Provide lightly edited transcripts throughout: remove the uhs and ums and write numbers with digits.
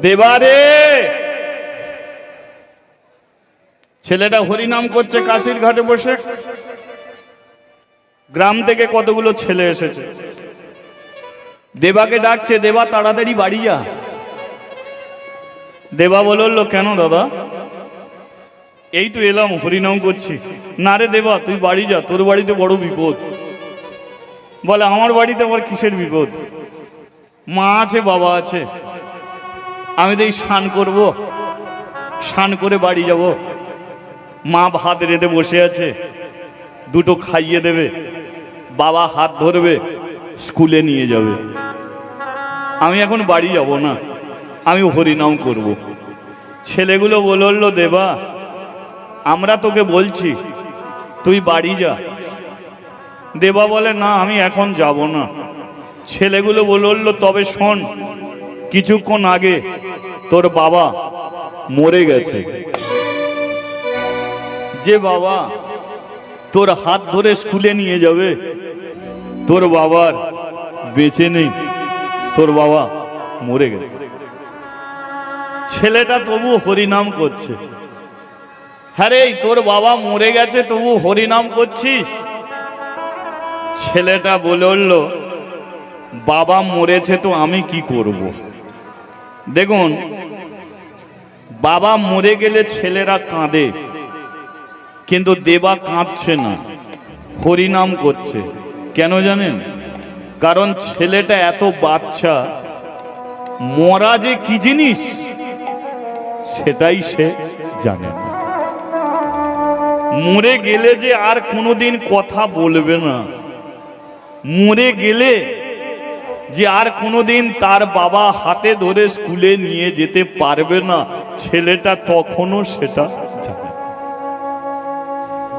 দেবারে ছেলেটা হরিনাম করছে কাশির ঘাটে বসে। গ্রাম থেকে কতগুলো ছেলে এসেছে, দেবাকে ডাকছে, দেবা তাড়াতাড়ি বাড়ি যা। দেবা বলল, কেন দাদা? এই তো এলাম, হরিনাম করছি। না রে দেবা, তুই বাড়ি যা, তোর বাড়িতে বড় বিপদ। বলে, আমার বাড়িতে আবার কিসের বিপদ? মা আছে, বাবা আছে, আমি তো এই স্নান করবো, স্নান করে বাড়ি যাব। মা ভাত রেঁধে বসে আছে, দুটো খাইয়ে দেবে, বাবা হাত ধরবে, স্কুলে নিয়ে যাবে। আমি এখন বাড়ি যাব না, আমি হরিনাম করব। ছেলেগুলো বলল, দেবা আমরা তোকে বলছি তুই বাড়ি যা। দেবা বলে, না আমি এখন যাব না। ছেলেগুলো বলল, তবে শোন, কিছুক্ষণ আগে তোর বাবা মরে গেছে। যে বাবা তোর হাত ধরে স্কুলে নিয়ে যাবে, তোর বাবার বেঁচে নেই, তোর বাবা মরে গেছে। ছেলেটা তবু হরিনাম করছে। হ্যাঁ রে, তোর বাবা মরে গেছে, তবু হরিনাম করছিস? ছেলেটা বলল, বাবা মরেছে তো আমি কি করব? দেখুন, বাবা মরে গেলে ছেলেরা কাঁদে, কিন্তু দেবা কাঁদছে না, হরিনাম করছে। কেন জানেন? কারণ ছেলেটা এত বাচ্চা, মরা যে কি জিনিস সেটাই সে জানে না। মরে গেলে যে আর কোনোদিন কথা বলবে না, মরে গেলে যে আর কোনোদিন তার বাবা হাতে ধরে স্কুলে নিয়ে যেতে পারবে না, ছেলেটা তখনও সেটা জানে।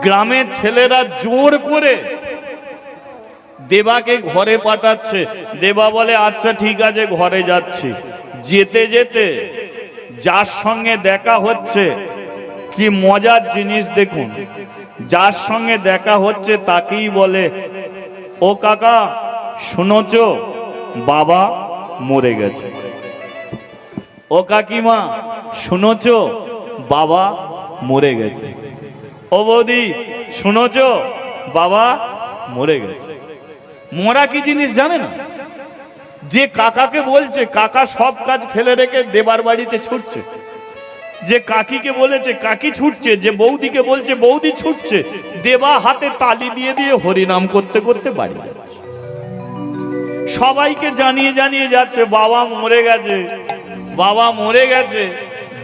গ্রামের ছেলেরা জোর করে দেবাকে ঘরে পাঠাচ্ছে। দেবা বলে, আচ্ছা ঠিক আছে, ঘরে যাচ্ছি। যেতে যেতে যার সঙ্গে দেখা হচ্ছে, কি মজার জিনিস দেখুন, যার সঙ্গে দেখা হচ্ছে তাকেই বলে, ও কাকা শুনোছ, বাবা মরে গেছে। ও কাকিমা শুনোছ, বাবা মরে গেছে। ও বৌদি শুনোছ, বাবা মরে গেছে। মরা কি জিনিস জানে না। যে কাকাকে বলছে, কাকা সব কাজ ফেলে রেখে দেবার বাড়িতে ছুটছে। যে কাকিকে বলেছে, কাকি ছুটছে। যে বৌদিকে বলছে, বৌদি ছুটছে। দেবা হাতে তালি দিয়ে দিয়ে হরিনাম করতে করতে বাড়ি যাচ্ছে। সবাইকে জানিয়ে জানিয়ে যাচ্ছে, বাবা মরে গেছে, বাবা মরে গেছে।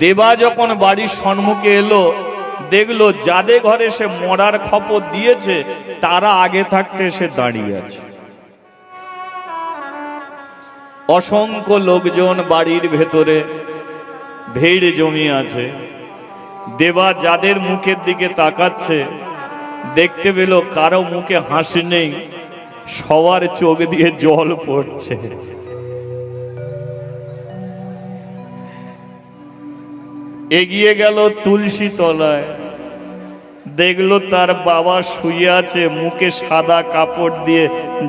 দেবা যখন বাড়ির সম্মুখে এলো, দেখলো যাদের ঘরে সে মরার খবর দিয়েছে তারা আগে থাকতে সে দাঁড়িয়ে আছে। অসংখ্য লোকজন বাড়ির ভেতরে ভিড় জমিয়ে আছে। দেবা যাদের মুখের দিকে তাকাচ্ছে, দেখতে পেল কারো মুখে হাসি নেই, সবার চোখ দিয়ে জল পড়ছে। এগিয়ে গেল তুলসী তলায়, দেখলো তার বাবা শুয়ে আছে, মুখে সাদা কাপড় দিয়ে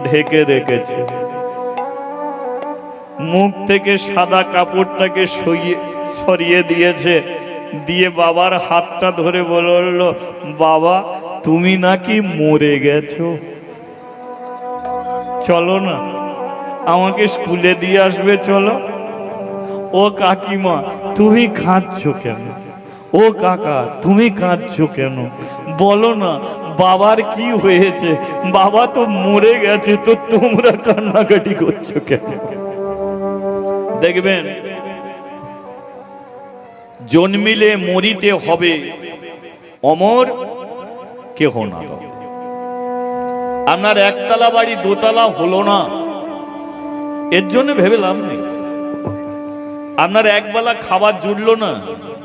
ঢেকে রেখেছে। মুখ থেকে সাদা কাপড়টাকে সরিয়ে দিয়েছে, দিয়ে বাবার হাতটা ধরে বলল, বাবা তুমি নাকি মরে গেছো, চলো না আমাকে স্কুলে দিয়ে আসবে, চলো। ও কাকিমা তুমি কাঁদছো কেন? ও কাকা তুমি কাঁদছো কেন? বলো না বাবার কি হয়েছে? বাবা তো মরে গেছে, তো তোমরা কান্নাকাটি করছো কেন? দেখবেন, জন্মিলে মরিতে হবে, অমর কেহ না। আপনার একতলা বাড়ি দোতলা হলো না, এর জন্য ভেবে লাভ নেই। আপনার একবেলা খাবার জুটলো না,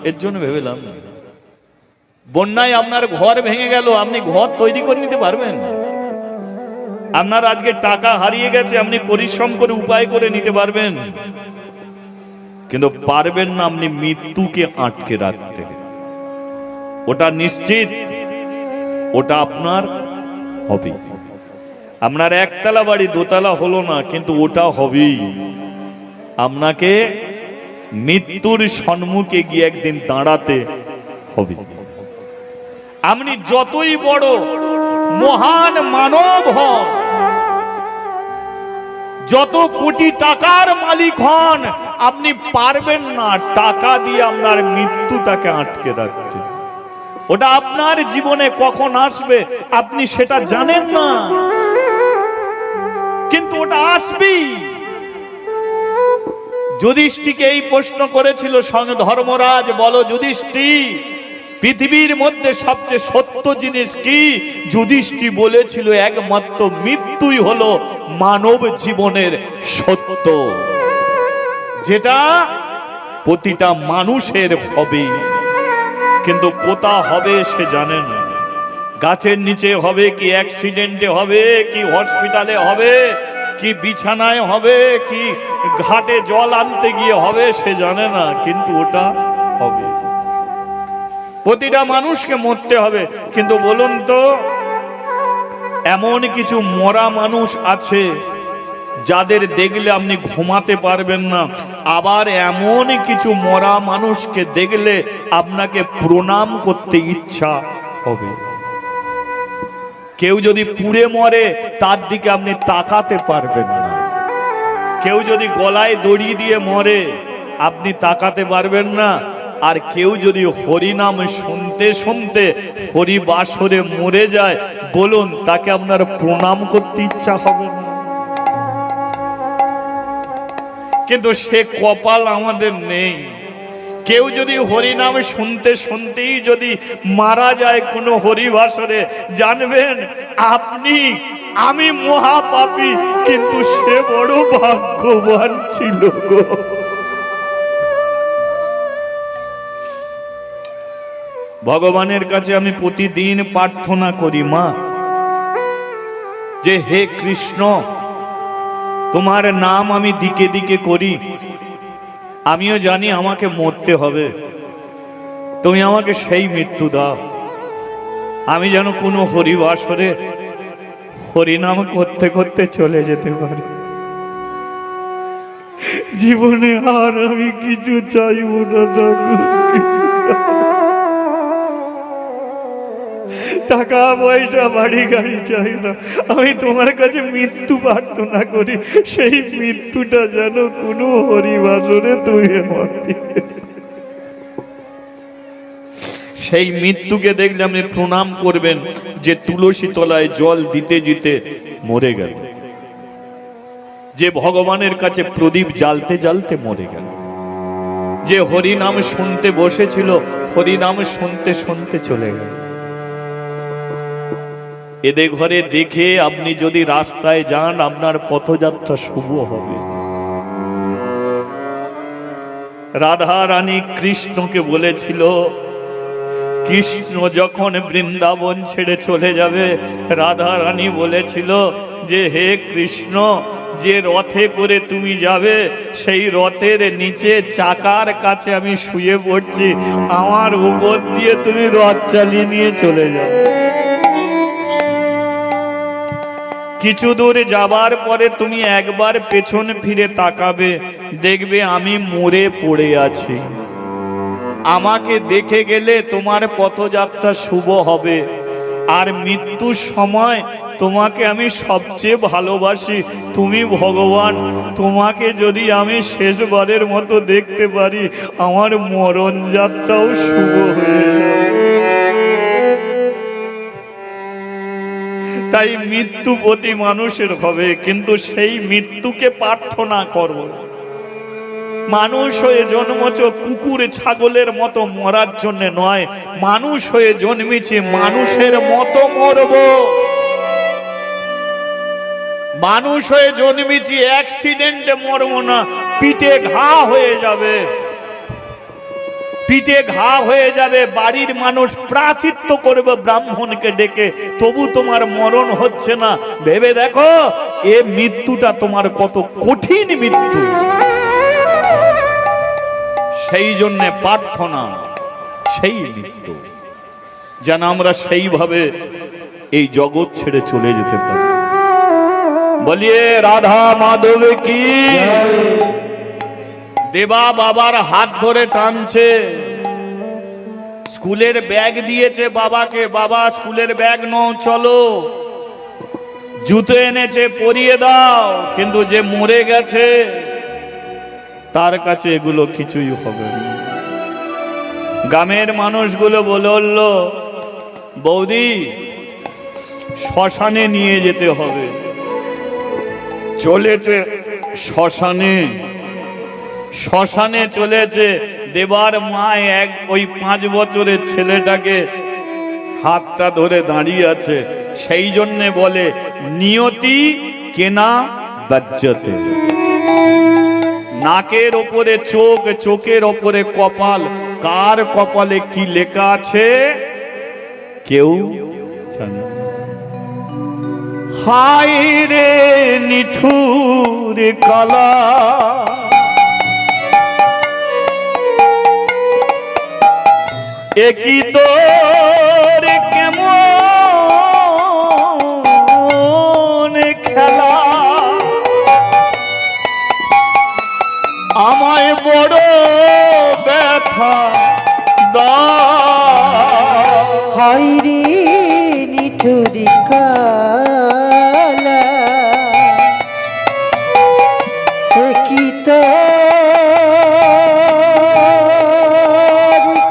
এর জন্য ভেবে লাভ নেই। বন্যায় আপনার ঘর ভেঙে গেল, আপনি ঘর তৈরি করে নিতে পারবেন? আপনার আজকে টাকা হারিয়ে গেছে, আপনি পরিশ্রম করে উপায় করে নিতে পারবেন, কিন্তু পারবেন না আপনি মৃত্যুকে আটকে রাখতে। ওটা নিশ্চিত, ওটা আপনার হবে। আপনার একতলা বাড়ি দোতলা হলো না, কিন্তু ওটা হবেই। আপনাকে মৃত্যুর সম্মুখে গিয়ে একদিন দাঁড়াতে হবে। আপনি যতই বড় মহান মানব হন, যত কোটি টাকার মালিক হন, আপনি পারবেন না টাকা দিয়ে আপনার মৃত্যুটাকে আটকে রাখতে। ওটা আপনার জীবনে কখন আসবে আপনি সেটা জানেন না, কিন্তু ওটা আসবেই। যুধিষ্ঠিরকে এই প্রশ্ন করেছিল স্বয়ং ধর্মরাজ, বলো যুধিষ্ঠির, পৃথিবীর মধ্যে সবচেয়ে সত্য জিনিস কি? যুধিষ্ঠির বলেছিল একমাত্র মৃত্যুই হলো মানব জীবনের সত্য, যেটা প্রতিটা মানুষের হবে। কিন্তু কোথা হবে সে জানে না। গাছের নিচে হবে কি অ্যাক্সিডেন্টে হবে কি হসপিটালে হবে কি বিছানায় হবে কি ঘাটে জল আনতে গিয়ে হবে সে জানে না, কিন্তু ওটা হবে। প্রতিটা মানুষকে মরতে হবে। কিন্তু বলুন তো, এমন কিছু মরা মানুষ আছে যাদের দেখলে আপনি ঘুমাতে পারবেন না, আবার এমন কিছু মরা মানুষকে দেখলে আপনাকে প্রণাম করতে ইচ্ছা হবে। কেউ যদি পুড়ে মরে তার দিকে আপনি তাকাতে পারবেন না, কেউ যদি গলায় দড়ি দিয়ে মরে আপনি তাকাতে পারবেন না, আর কেউ যদি হরিনাম শুনতে শুনতে হরিবাসরে মরে যায়, বলুন তাকে আপনার প্রণাম করতে ইচ্ছা হবে না? কিন্তু সে কপাল আমাদের নেই। কেউ যদি হরিনাম শুনতে শুনতেই যদি মারা যায় কোনো হরিবাসরে, জানবেন আপনি আমি মহাপাপী, কিন্তু সে বড় ভাগ্যবান ছিল গো। ভগবানের কাছে আমি প্রতিদিন প্রার্থনা করি, মা, যে হে কৃষ্ণ, তোমার নাম আমি দিকে দিকে করি, আমিও জানি আমাকে মরতে হবে, তুমি আমাকে সেই মৃত্যু দাও, আমি যেন কোনো হরিবাসরে হরিনাম করতে করতে চলে যেতে পারি। জীবনে আর আমি কিছু চাইব না, কিছু টাকা পয়সা বাড়ি গাড়ি চাই না, আমি তোমার কাছে মৃত্যু প্রার্থনা করি, সেই মৃত্যুটা যেন কোনো হরিবাসরে তুমি আমার দিকে। সেই মৃত্যুকে দেখলে আপনি প্রণাম করবেন, যে তুলসী তলায় জল দিতে দিতে মরে গেল, যে ভগবানের কাছে প্রদীপ জ্বালতে জ্বালতে মরে গেল, যে হরিনাম শুনতে বসেছিল হরিনাম শুনতে শুনতে চলে গেল। এদের ঘরে দেখে আপনি যদি রাস্তায় যান, আপনার পথযাত্রা শুভ হবে। রাধা রানী কৃষ্ণকে বলেছিল, কৃষ্ণ যখন বৃন্দাবন ছেড়ে চলে যাবে, রাধা রানী বলেছিল যে হে কৃষ্ণ, যে রথে করে তুমি যাবে সেই রথের নিচে চাকার কাছে আমি শুয়ে পড়ছি, আমার উপর দিয়ে তুমি রথ চালিয়ে নিয়ে চলে যাও। কিছু দূর যাবার পরে তুমি একবার পেছন ফিরে তাকাবে, দেখবে আমি মরে পড়ে আছি। আমাকে দেখে গেলে তোমার পথযাত্রা শুভ হবে। আর মৃত্যুর সময় তোমাকে আমি সবচেয়ে ভালোবাসি, তুমি ভগবান, তোমাকে যদি আমি শেষবারের মতো দেখতে পারি, আমার মরণ যাত্রাও শুভ হয়ে যাবে। তাই মৃত্যু প্রতি মানুষের হবে, কিন্তু সেই মৃত্যুকে প্রার্থনা করব। মানুষ হয়ে জন্মছ কুকুর ছাগলের মতো মরার জন্য নয়, মানুষ হয়ে জন্মেছি মানুষের মতো মরব। মানুষ হয়ে জন্মেছি অ্যাক্সিডেন্টে মরব না, পিঠে ঘা হয়ে যাবে, পিঠে ঘা হয়ে যাবে, বাড়ির মানুষ প্রাচিত্য করবে ব্রাহ্মণকে ডেকে, তবু তোমার মরণ হচ্ছে না। ভেবে দেখো এ মৃত্যুটা তোমার কত কঠিন মৃত্যু। সেই জন্য প্রার্থনা সেই মৃত্যু, যেন আমরা সেইভাবে এই জগৎ ছেড়ে চলে যেতে পারি। বলিয়ে রাধা মাধব কি, দেবা বাবার হাত ধরে টানছে, স্কুলের ব্যাগ দিয়েছে বাবাকে, বাবা স্কুলের ব্যাগ নাও চলো, জুতো এনেছে পরিয়ে দাও, কিন্তু যে মরে গেছে তার কাছে এগুলো কিছুই হবে না। গ্রামের মানুষগুলো বলল, বৌদি শ্মশানে নিয়ে যেতে হবে। চলেছে শ্মশানে, শ্মশানে চলেছে। দেবার মা ওই 5 বছরের ছেলেটাকে হাতটা ধরে দাঁড়িয়ে আছে। সেই জন্যে বলে নিয়তি কেনা বাজ্যতে। নাকের ওপরে চোখ, চোখের ওপরে কপাল, কার কপালে কি লেখা আছে কেউ জানে না। হায় রে নিঠুর কালা, একই তোর কেমন খেলা, আমায় বড় ব্যথা দাও। হায় রে নিঠুর কালা, কি তোর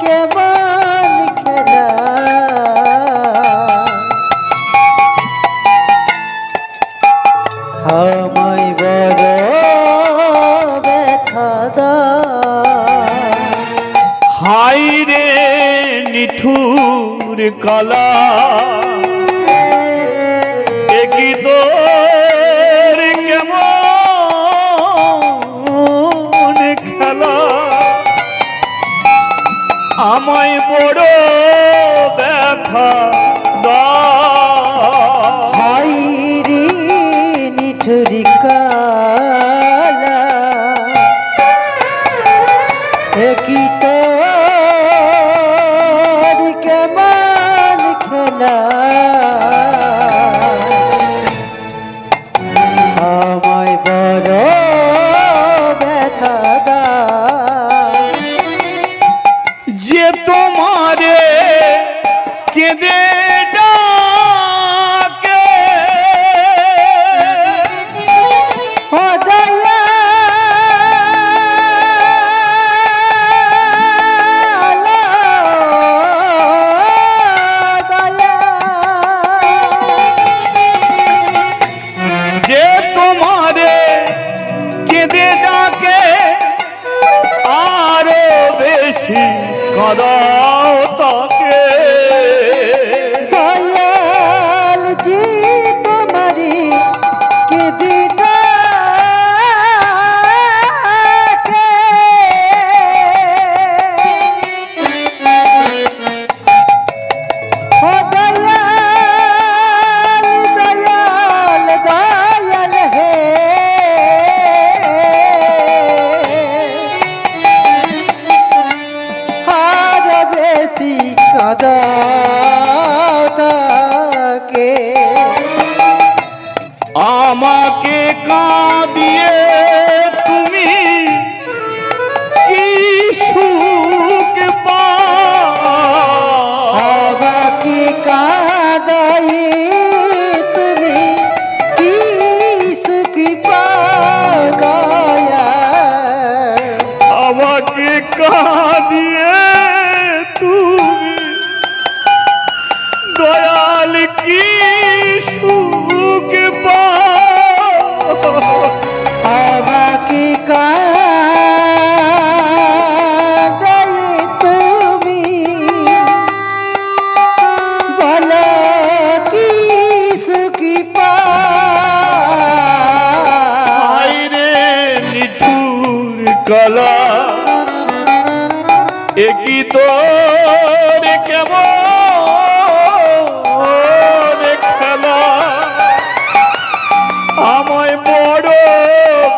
কেমন খেলা, আমায় বড় ব্যথা দাও। হায় রে নিঠুর কালা, একই তোর কেমন খেলা, আমায় বড় ব্যথা দাও। হায় রে নিঠুর কালা, কি তোর কেমন খেলা, আমায় বড় ব্যথা দাও। যে তোমারে কেঁদে ডাকে, ও দয়াল যে তোমারে কেঁদে ডাকে, আরো বেশি কাঁদাও তাকে। দয়াল জি তোমারি কেঁদে ডাকে, ও দয়াল দয়াল দয়াল হে, আর বেশি কাঁদাও তাকে। আমাকে কাঁদিয়ে তুমি কি সুখ পাও, আমাকে কাঁদাই তুমি কি সুখ পাও দয়াল। আমাকে কাঁদিয়ে তুমি দয়াল কি সুখ পাও, আমাকে কাঁদাই তুমি বলো কি সুখ পাও। হায় রে নিঠুর কালা, একই তোর কেমন খেলা, আমায় বড়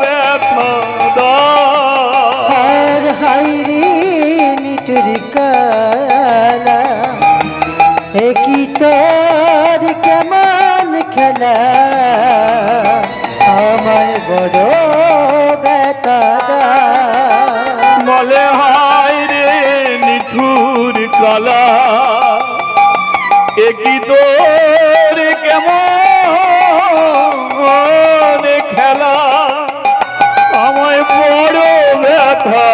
ব্যথা দাও। আর হায় রে নিঠুর কালা, কি তোর কেমন খেলা, আমায় বড় ব্যথা দাও। কি তোর কেমন খেলা আমায় বড় ব্যথা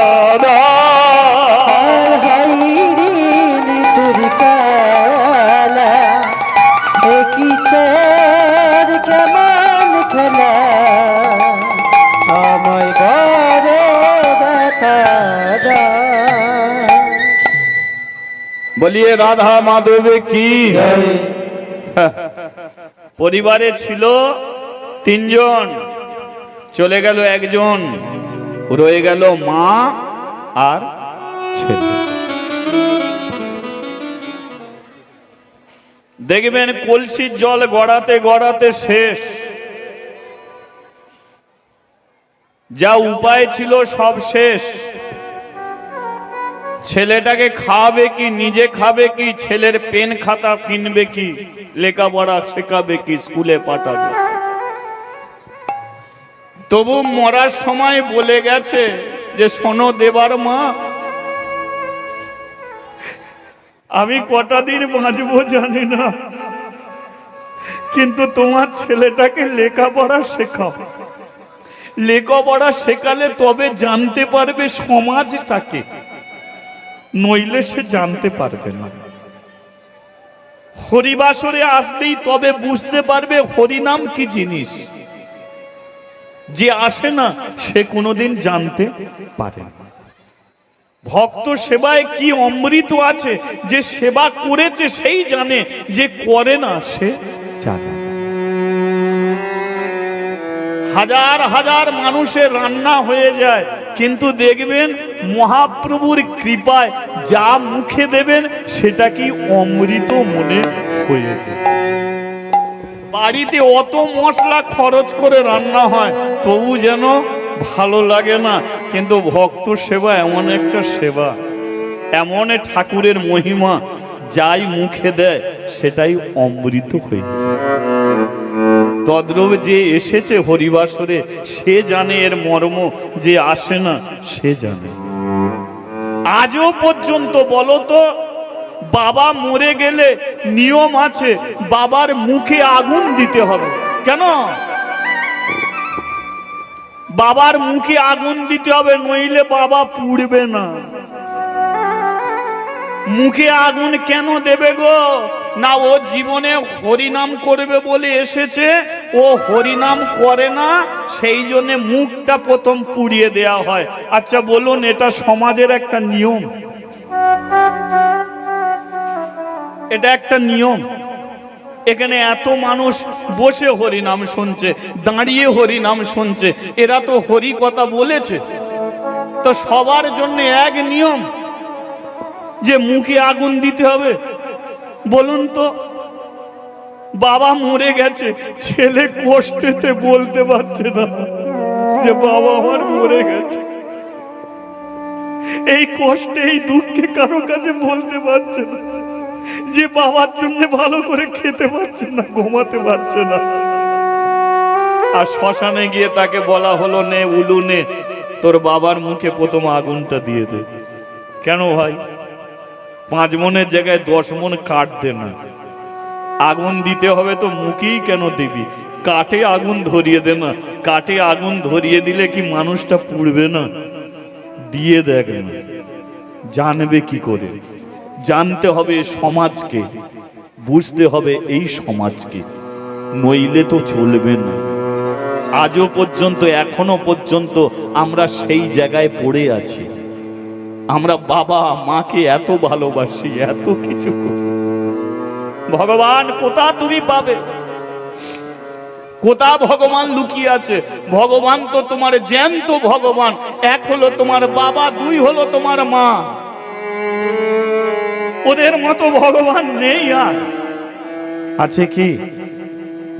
আর হাইরে নিটুর কালা এ কি তোর কেমন খেলা আমায় বড় ব্যথা দেয়। বলিয়ে রাধা মাধবে কি পরিবারে ছিল তিনজন, চলে গেল একজন, রয়ে গেল মা আর ছেলে। দেখবেন কলসির জল গড়াতে গড়াতে শেষ, যা উপায় ছিল সব শেষ। ছেলেটাকে খাওয়াবে কি, নিজে খাবে কি, ছেলের পেন খাতা কিনবে কি, লেখাপড়া শেখাবে কি, স্কুলে পাঠাবে। তবু মরার সময় বলে গেছে যে শোনো দেবার মা, আমি কটা দিন বাঁচবো জানি না, কিন্তু তোমার ছেলেটাকে লেখাপড়া শেখাও। লেখাপড়া শেখালে তবে জানতে পারবে সমাজটাকে, নইলে সে জানতে পারবে না। হরিবাসরে আসলেই তবে বুঝতে পারবে হরিনাম কি জিনিস। যে আসে না সে কোনোদিন জানতে পারে না। ভক্ত সেবায় কি অমৃত আছে, যে সেবা করেছে সেই জানে, যে করে না সে জানে। হাজার হাজার মানুষের রান্না হয়ে যায়, কিন্তু দেখবেন মহাপ্রভুর কৃপায় যা মুখে দেবেন সেটা কি অমৃত মনে হয়ে যায়। বাড়িতে অত মশলা খরচ করে রান্না হয় তবু যেন ভালো লাগে না। কিন্তু ভক্ত সেবা এমন একটা সেবা, এমন ঠাকুরের মহিমা, যাই মুখে দেয় সেটাই অমৃত হয়ে যায়। তদ্রূপ যে এসেছে হরিবাসরে সে জানে এর মর্ম, যে আসে না সে জানে। আজও পর্যন্ত বলো তো, বাবা মরে গেলে নিয়ম আছে বাবার মুখে আগুন দিতে হবে। কেন? বাবার মুখে আগুন দিতে হবে, নইলে বাবা পুড়বে না। মুখে আগুন কেন দেবে গো? না, ও জীবনে হরিনাম করবে বলে এসেছে, ও হরিনাম করে না, সেই জন্য মুখটা প্রথম পুড়িয়ে দেয়া হয়। আচ্ছা বলুন, এটা সমাজের একটা নিয়ম, এটা একটা নিয়ম। এখানে এত মানুষ বসে হরিনাম শুনছে, দাঁড়িয়ে হরিনাম শুনছে, এরা তো হরি কথা বলেছে, তো সবার জন্য এক নিয়ম যে মুখে আগুন দিতে হবে? বলুন তো, বাবা মরে গেছে, ছেলে কষ্টেতে বলতে পারছে না যে বাবা আমার মরে গেছে। এই কষ্টে, এই দুঃখে কারো কাছে বলতে পারছে না যে বাবার জন্য ভালো করে খেতে পারছে না, ঘুমাতে পারছে না। আর শ্মশানে গিয়ে তাকে বলা হলো, নে উলু নে, তোর বাবার মুখে প্রথম আগুনটা দিয়ে দে। কেন ভাই? 5 মনের জায়গায় 10 মন কাঠ দে না, আগুন দিতে হবে তো মুখেই কেন দিবি? কাঠে আগুন ধরিয়ে দে না। কাঠে আগুন ধরিয়ে দিলে কি মানুষটা পুড়বে না? দিয়ে দেখ না, জানবে কি করে? জানতে হবে সমাজকে, বুঝতে হবে এই সমাজকে, নইলে তো চলবে না। আজও পর্যন্ত, এখনো পর্যন্ত আমরা সেই জায়গায় পড়ে আছি। আমরা বাবা মাকে এত ভালোবাসি, এত কিছু করি, ভগবান কোথা তুমি পাবে? কোথা ভগবান লুকিয়ে আছে? ভগবান তো তোমার জ্যান্ত ভগবান। 1 হলো তোমার বাবা, 2 হলো তোমার মা। ওদের মতো ভগবান নেই আর আছে কি?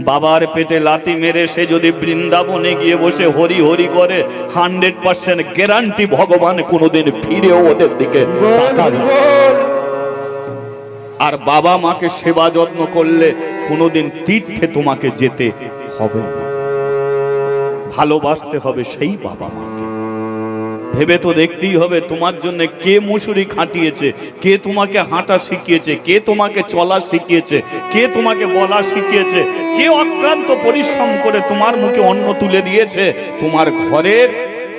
বাবার পেটে লাথি মেরে সে যদি বৃন্দাবনে গিয়ে বসে হরি হরি করে, 100% গ্যারান্টি ভগবান কোনোদিন ফিরেও ওদের দিকে তাকাবে না। আর বাবা মাকে সেবা যত্ন করলে কোনোদিন তীর্থে তোমাকে যেতে হবে না। ভালোবাসতে হবে সেই বাবা মাকে, ভেবে তো দেখতেই হবে তোমার জন্য কে মুসুরি খাটিয়েছে, কে তোমাকে হাঁটা শিখিয়েছে, কে তোমাকে চলা শিখিয়েছে, কে তোমাকে বলা শিখিয়েছে, কে অক্লান্ত পরিশ্রম করে তোমার মুখে অন্ন তুলে দিয়েছে। তোমার ঘরের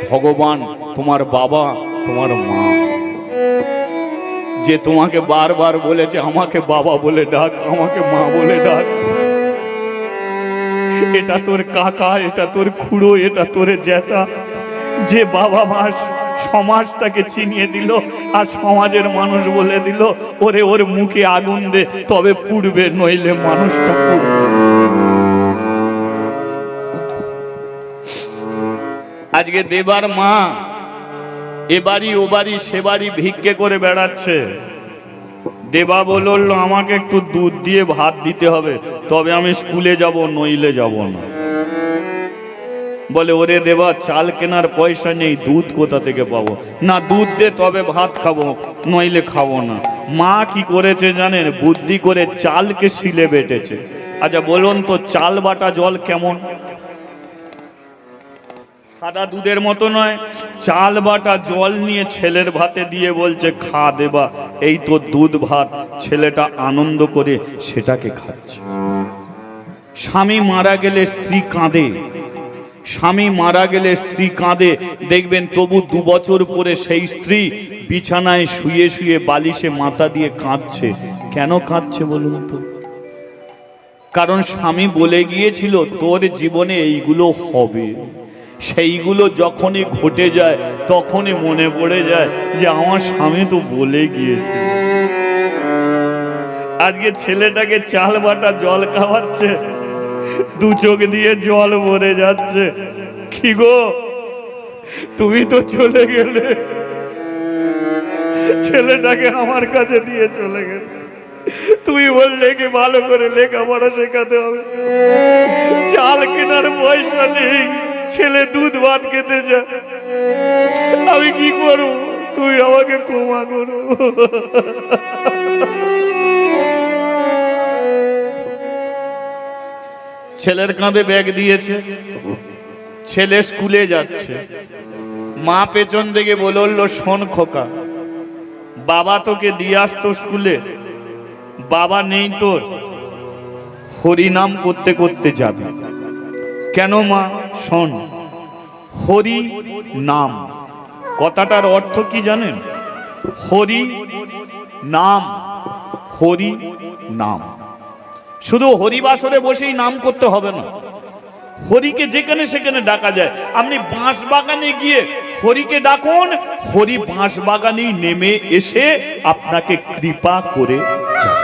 ভগবান, তোমার বাবা, তোমার মা, যে তোমাকে বারবার বলেছে আমাকে বাবা বলে ডাক, আমাকে মা বলে ডাক। এটা তোর কাকা, এটা তোর খুড়ো, এটা তোর জ্যাঠা, যে বাবা মা সমাজটাকে চিনিয়ে দিল আর সমাজের মানুষ বলে দিল ওরে ওর মুখে আগুন দে তবে পুড়বে, নইলে মানুষটা পুড়বে। আজকে দেবার মা এ বাড়ি ও বাড়ি সে বাড়ি ভিক্ষে করে বেড়াচ্ছে। দেবা বলল আমাকে একটু দুধ দিয়ে ভাত দিতে হবে, তবে আমি স্কুলে যাব, নইলে যাব না। বলে ওরে দেবা চাল কেনার পয়সা নেই, দুধ কোথা থেকে পাবো? না দুধ দে তবে ভাত খাবো, নইলে খাবো না। মা কি করেছে জানেন? বুদ্ধি করে চালকে শিলে বেটেছে। আচ্ছা বলুন তো চাল বাটা জল কেমন? সাদা দুধের মতো নয়। চাল বাটা জল নিয়ে ছেলের ভাতে দিয়ে বলছে খা দেবা, এই তো দুধ ভাত। ছেলেটা আনন্দ করে সেটাকে খাচ্ছে। স্বামী মারা গেলে স্ত্রী কাঁদে, স্বামী মারা গেলে স্ত্রী কাঁদে, দেখবেন তবু 2 বছর পরে সেই স্ত্রী বিছানায় শুয়ে শুয়ে বালিশে মাথা দিয়ে কাঁদছে। কেন কাঁদছে বলুন তো? কারণ স্বামী বলে গিয়েছিল তোর জীবনে এইগুলো হবে। সেইগুলো যখনই ঘটে যায় তখনই মনে পড়ে যায় যে আমার স্বামী তো বলে গিয়েছে। আজকে ছেলেটাকে চাল বাটা জল খাওয়াচ্ছে, 2 চোখ দিয়ে জল ভরে যাচ্ছে। কি গো তুমি তো চলে গেলে, ছেলেটাকে আমার কাছে দিয়ে চলে গেলে। তুমি বললে কি ভালো করে লেখাপড়া শেখাতে হবে, চাল কেনার পয়সা নেই, ছেলে দুধ ভাত খেতে যায়, আমি কি করব? তুই আমাকে ক্ষমা করো। ছেলের কাঁধে ব্যাগ দিয়েছে, ছেলে স্কুলে যাচ্ছে। মা পেছন থেকে বলল শোন খোকা, বাবা তোকে দিয়ে আসতো স্কুলে, বাবা নেই তোর, হরিনাম করতে করতে যাবে। কেন মা? শোন, হরি নাম কথাটার অর্থ কি জানেন? হরি নাম, হরি নাম। শুধু হরিবাসরে বসেই নাম করতে হবে না, হরিকে যেখানে সেখানে ডাকা যায়। আপনি বাঁশ বাগানে গিয়ে হরিকে ডাকুন, হরি বাঁশ বাগানেই নেমে এসে আপনাকে কৃপা করে যাবে।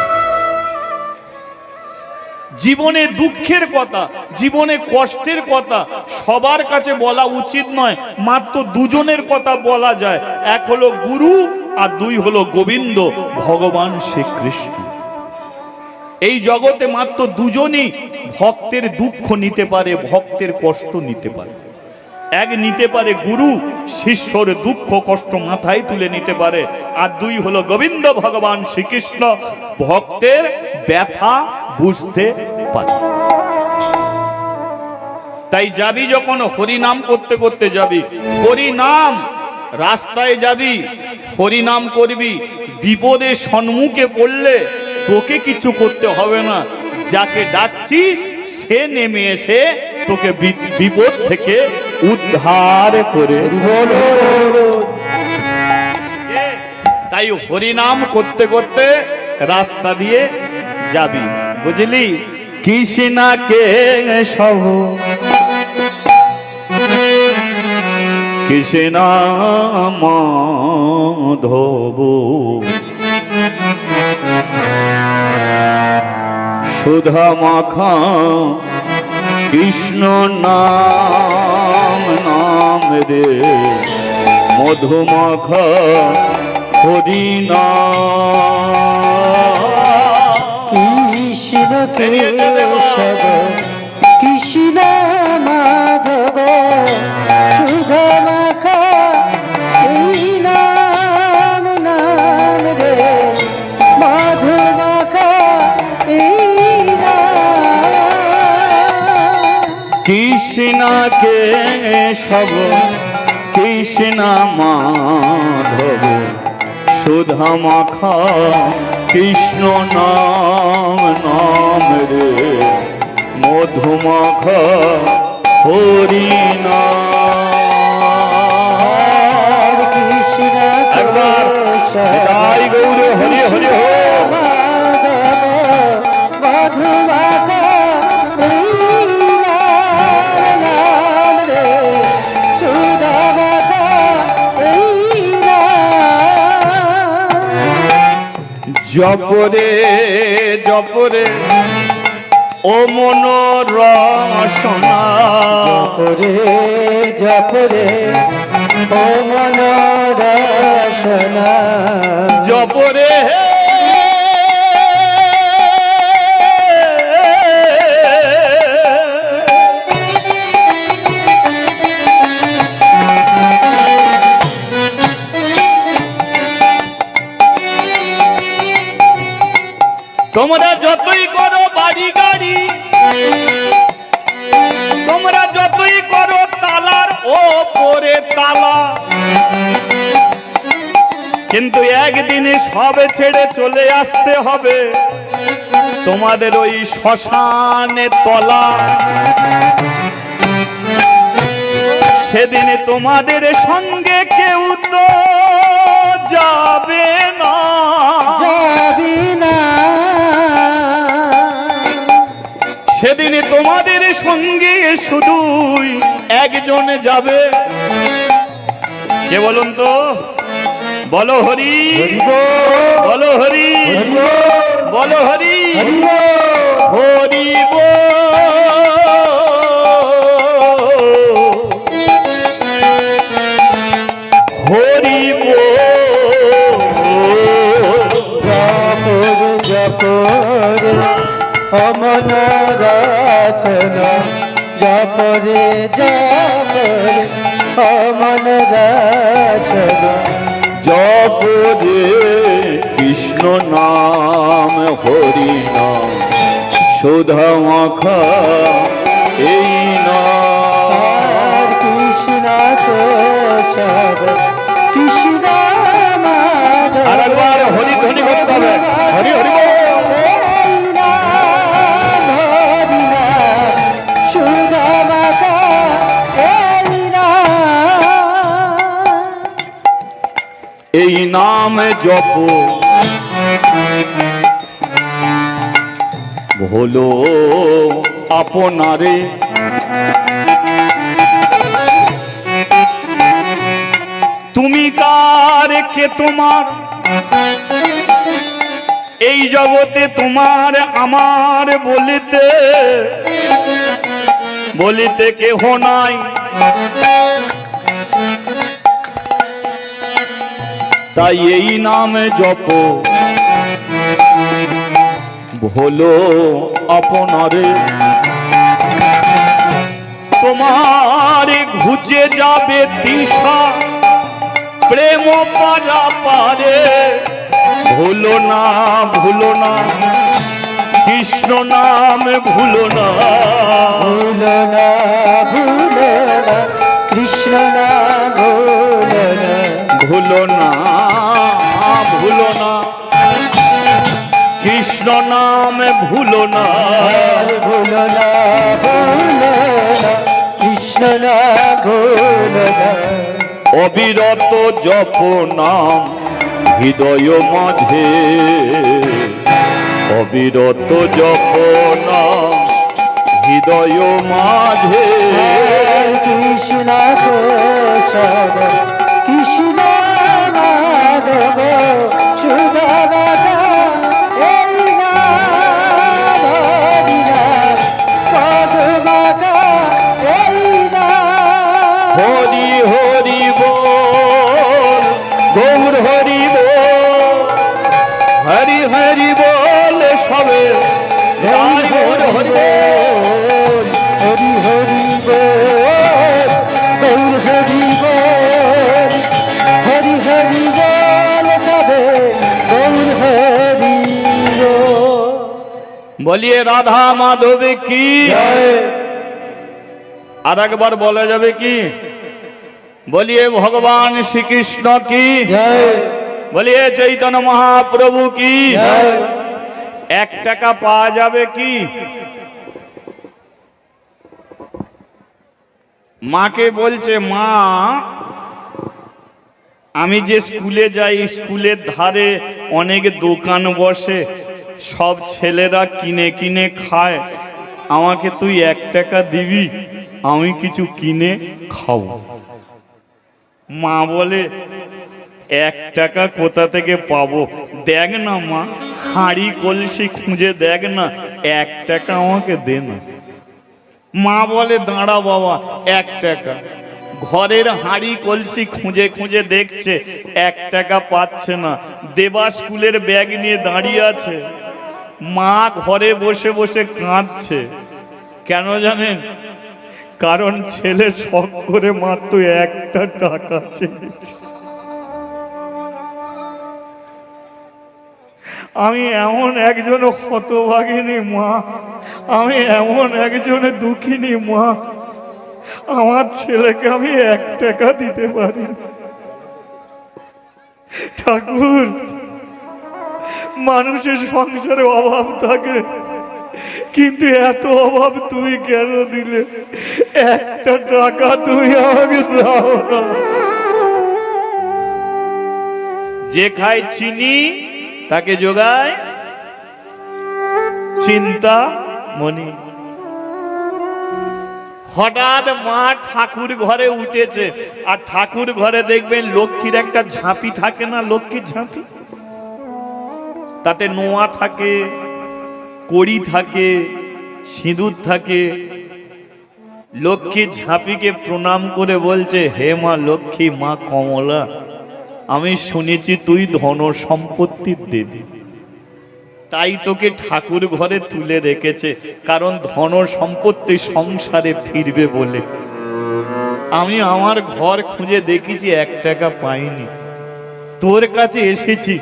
জীবনে দুঃখের কথা, জীবনে কষ্টের কথা সবার কাছে বলা উচিত নয়, মাত্র 2 জনের কথা বলা যায়। এক হলো গুরু আর 2 হলো গোবিন্দ, ভগবান শ্রীকৃষ্ণ। এই জগতে মাত্র 2 জনই ভক্তের দুঃখ নিতে পারে, ভক্তের কষ্ট নিতে পারে। এক নিতে পারে গুরু, শিষ্যর দুঃখ কষ্ট মাথায় তুলে নিতে পারে। আর 2 হলো গোবিন্দ, ভগবান শ্রীকৃষ্ণ, ভক্তের ব্যথা বুঝতে পারে। তাই যাবি যখন হরিনাম করতে করতে যাবি, হরিনাম রাস্তায় যাবি, হরিনাম করবি। বিপদের সম্মুখে পড়লে তোকে কিছু করতে হবে না, যাকে ডাকছিস সে নেমে এসে তোকে বিপদ থেকে উদ্ধার করে। তাই হরিনাম করতে করতে রাস্তা দিয়ে যাবি, বুঝলি? কৃষ্ণাকে সব কৃষ্ণ মাধব সুধা মাখা কৃষ্ণ নাম নাম রে মধুমাখা হরি নাম। কৃষ্ণ কেশব কৃষ্ণ মাধব সুধা মাখা এই নাম নাম রে মধু মাখা এই নাম। কৃষ্ণকে সব কৃষ্ণ মাধব সুধা মাখা কৃষ্ণ নাম নাম রে মধুমাখা হরি নাম। কৃষ্ণ একবার জয় গৌর হরি হরি হো। মধুমাখা নাম রে সুধা মাখা জপরে জপরে ও মন রসনা জপরে জপরে ও মন রসনা জপরে তোমরা যতই করো বাড়ি গাড়ি, তোমরা যতই করো তালার ওপরে তালা, কিন্তু একদিনে সব ছেড়ে চলে আসতে হবে তোমাদের ওই শ্মশানে তলা। সেদিনে তোমাদের সঙ্গে কেউ তো যাবে না, যাবি না সেদিনে তোমাদের সঙ্গে শুধুই একজন যাবে। কে বলুন তো? বলো হরি, বলো হরি, বলো হরি, হরি হরি জপরে অমন রসনা জপরে জপরে অমন রসনা জপরে কৃষ্ণ নাম হরি নাম সুধা মাখা এই নাম। কৃষ্ণ কৃষ্ণ মাধব আরেকবার হরি ধ্বনি করতে হবে, হরি হরি বল। এই নাম জপ হলো আপনারে, তুমি কার কে তোমার এই জগতে তোমার আমার বলিতে বলিতে কেহ নাই। তাই এই নাম জপ হলো আপনারে, তোমার ঘুচে যাবে তৃষা প্রেম পারা পারে। ভুলো না ভুলো না কৃষ্ণ নাম ভুলো না, ভুলো না ভুলো না কৃষ্ণ নাম ভুলো না, ভুলো না ভুলো না কৃষ্ণ নাম ভুলো না, ভুলো না ভুলো না কৃষ্ণ নাম ভুলো না। অবিরত জপ নাম হৃদয় মাঝে, অবিরত জপ নাম হৃদয় মাঝে। কৃষ্ণ কেশব কৃষ্ণ মাধব সুধা মাখা এই নাম হরি নাম মধুমাখা এই নাম। হরি হরি বল, গৌর হরি বল, হরি হরি বল সবে জয় গৌর হরি বল। হরি হরি বল গৌর হরি বল, হরি হরি বল সবে গৌর হরি বল। বলিয়ে রাধা মাধবে কি, আর একবার বলা যাবে কি? বলিয়ে ভগবান শ্রীকৃষ্ণ কি জয় বলিয়ে চৈতন্য মহাপ্রভু কি জয় 1 টাকা পাওয়া যাবে কি? মাকে বলছে, মা আমি যে স্কুলে যাই, স্কুলের ধারে অনেক দোকান বসে, সব ছেলেরা কিনে কিনে খায়, আমাকে তুই 1 টাকা দিবি, আমি কিছু কিনে খাবো। মা বলে, 1 টাকা কোথা থেকে পাবো? দেখ না মা, হাঁড়ি কলসি খুঁজে দেখ না, 1 টাকা আমাকে দে না। মা বলে, দাঁড়া বাবা, 1 টাকা। ঘরের হাঁড়ি কলসি খুঁজে খুঁজে দেখছে, 1 টাকা পাচ্ছে না। দেবা স্কুলের ব্যাগ নিয়ে দাঁড়িয়ে আছে। মা ঘরে বসে বসে কাঁদছে। কেন জানেন? কারণ ছেলে শখ করে মাত্র 1 টাকা চেয়েছে। আমি এমন একজন হতভাগিনী মা, আমি এমন একজন দুঃখিনী মা, আমার ছেলেকে আমি 1 টাকা দিতে পারি না। ঠাকুর, মানুষের সংসারে অভাব থাকে, কিন্তু এত অভাব তুমি কেন দিলে? 1 টাকা তুমি আমাকে দাও না। যে খায় চিনি তাকে যোগায় চিন্তা মনি। হঠাৎ মা ঠাকুর ঘরে উঠেছে, আর ঠাকুর ঘরে দেখবেন লক্ষ্মীর একটা ঝাঁপি থাকে না, লক্ষ্মীর ঝাঁপি, তাতে নোয়া থাকে, কড়ি থাকে, সিঁদুর থাকে। লক্ষ্মীর ঝাঁপিকে প্রণাম করে বলছে, হে মা লক্ষ্মী, মা কমলা, আমি শুনেছি তুই ধন সম্পত্তির দেবী, তাই তোকে ঠাকুর ঘরে তুলে রেখেছে, কারণ ধন সম্পত্তি সংসারে ফিরবে বলে। আমি আমার ঘর খুঁজে দেখেছি, 1 টাকা পাইনি, তোর কাছে এসেছি,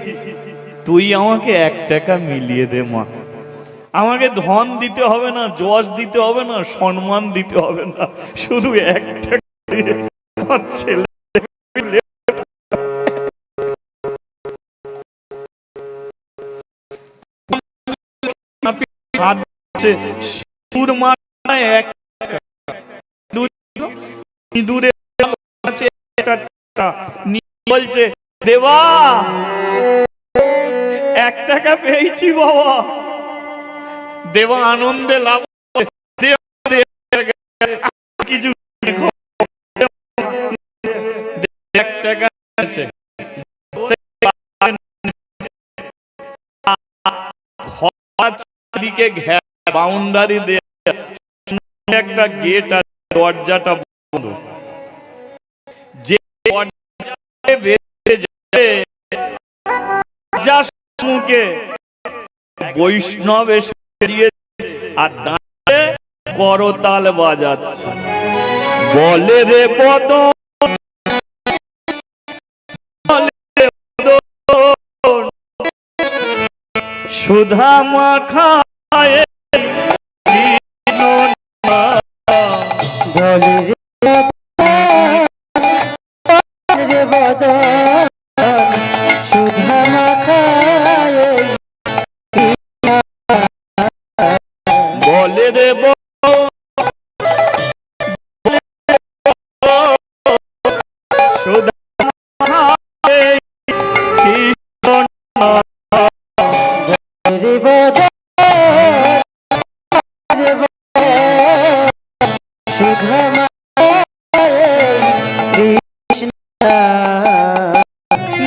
তুই আমাকে 1 টাকা মিলিয়ে দে মা। আমাকে ধন দিতে হবে না, যশ দিতে হবে না, সম্মান দিতে হবে না, শুধু 1 টাকা দিয়ে আমার ছেলে সিঁদুর মাথায় 1 টাকা, সিঁদুরে আছে 1 টাকা, বলছে, দেবা 1 টাকা পেয়েছি বাবা। দেবা আনন্দে লাভ কিছু 1 টাকা আছে, দিকে বাউন্ডারি দিয়ে একটা গেট আছে, দরজাটা বন্ধ। যে মুখে বৈষ্ণব এসে আর দাঁড়িয়ে করতাল বাজাচ্ছে, বলে রে পদ সুধা মাখায় বলে রে বদন সুধা মাখায়, বলে রে সুধা মাখায় কৃষ্ণ রে বদন রে বদন সুধা মাখায় কৃষ্ণ।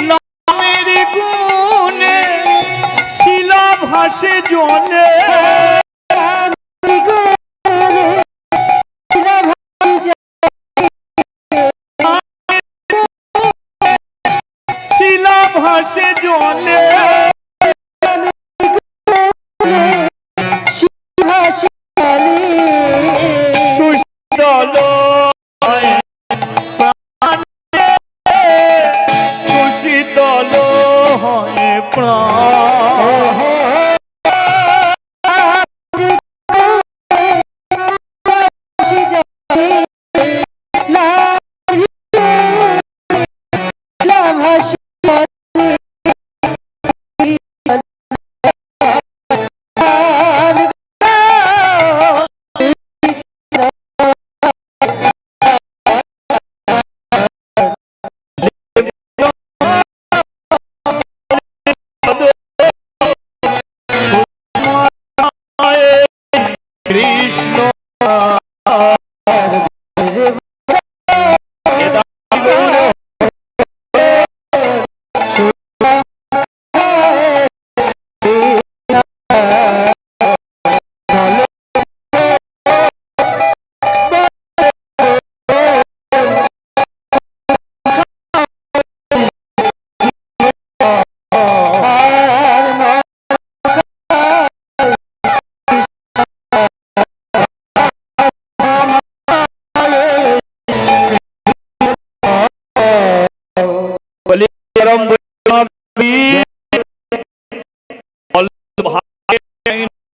নামের গুণে শিলা ভাসে জলে, শিলা ভাসে জলে, সুশীতল প্রাণে, সুশীতল হয় প্রাণ।